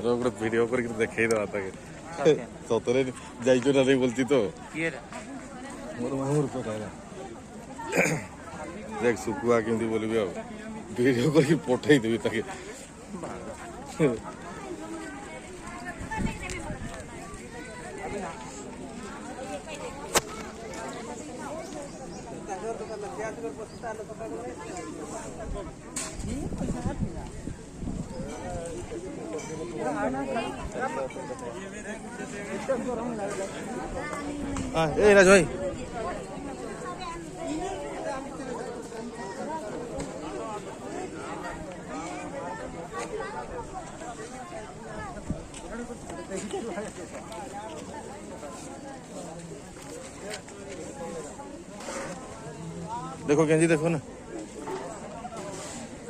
गोटे वीडियो करके देखई दवा ताके सतरे जाइजो ना रे बोलती तो मोर मामूर पटाला देख सुकुआ केमती बोलबी अब वीडियो करके पठाई देबी ताके ए राज भाई देखो गेंजी देखो ना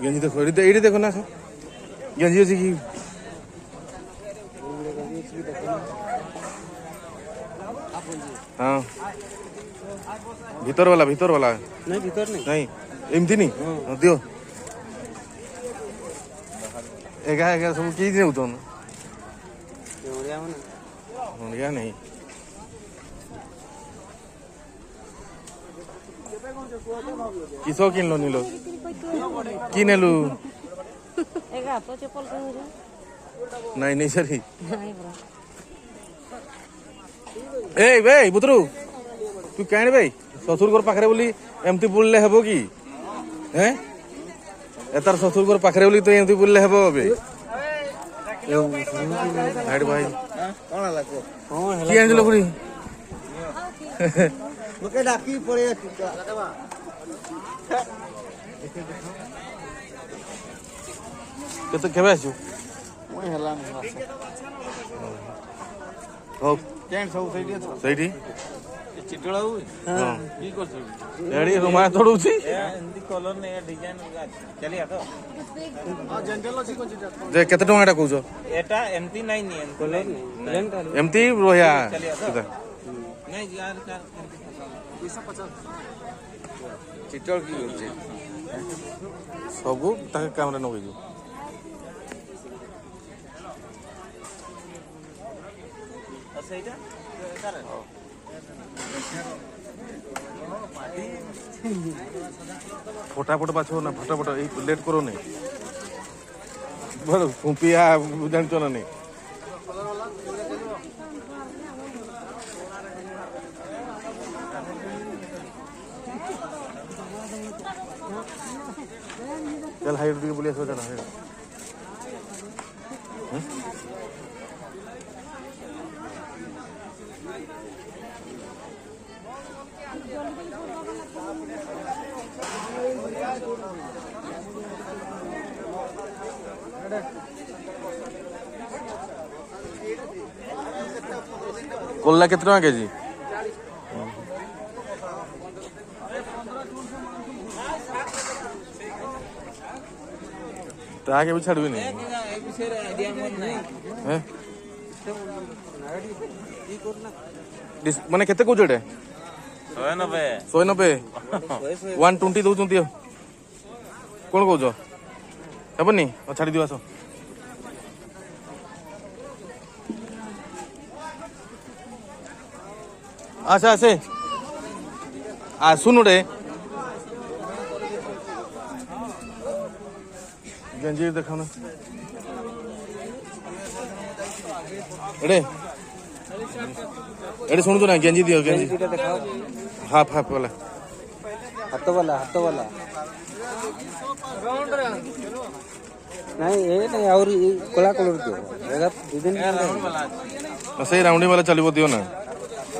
गेंजी देखो ये देखो ना सब गेंजी अच्छी की हाँ भीतर वाला नहीं भीतर नहीं एमती नहीं दियो एगा एगा सब की देउ तो होनिया नहीं किसो किनलो निलो की नेलु एगा तो चप्पल नहीं सरी ए भाई बुतरू तू कहने भाई ससुर घर पाखरे बोली एमती बुलले हेबो की हैं एतार ससुर घर पाखरे बोली तो एमती बुलले हेबो बे हाइड भाई कोन लागो की आंजलो गुरी मके डाकी पड़े केते केबे आसु ओय हला हो केन सब सही चिटळा हुई हां की करछ एडी रुमा तोडुची एंदी कलर ने डिजाइन चली आ तो हां जनरल अछि कोन चिटा जे केते टंगाटा कहउछो एटा एमती नाही नी कलर नहीं एमती रोया चली आ तो नहीं यार 250 चिटळ की होचे सबु ताके कैमरा न होइजो असैटा फटाफट बाछो ना फटाफट लेट करो नहीं बड़ फुपिया जानचो ना नहीं चल हाइट दिखे बोलिए सोचा ना कोल्ला कितना केजी आगे भी छाड़बी नहीं माने केते को जोड़े 190 120 दउचुं दियो कोन कहउछो हेबनी छाड़ी दियो आसो आसे आसे सुन रे गंजी देखा ना एडे एडे सुन तो ना गंजी दियो गंजी हाफ हाफ वाला हाथ वाला नहीं ये नहीं और कोला कलर दियो एगा डिजाइन वाला सही राउंडी वाला चलिबो दियो ना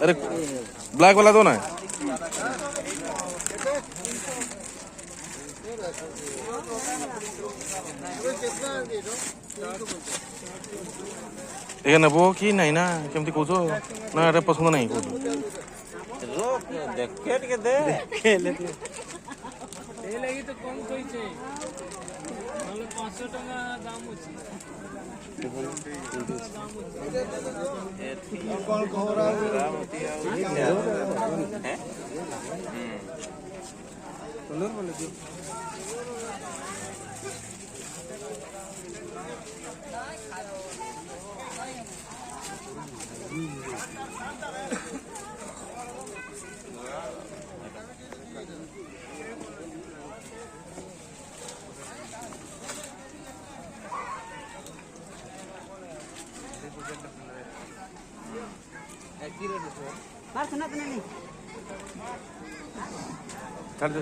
अरे ब्लैक वाला दो ना ये ना वो की नहीं ना केमती कोचो ना अरे पसंद नहीं कोचो रोक देख के दे तो कम कहीचे नले 500 टका दाम अछि कौन कोहरा है सुंदर बोले तू मार सुना तो नहीं छाड़ दे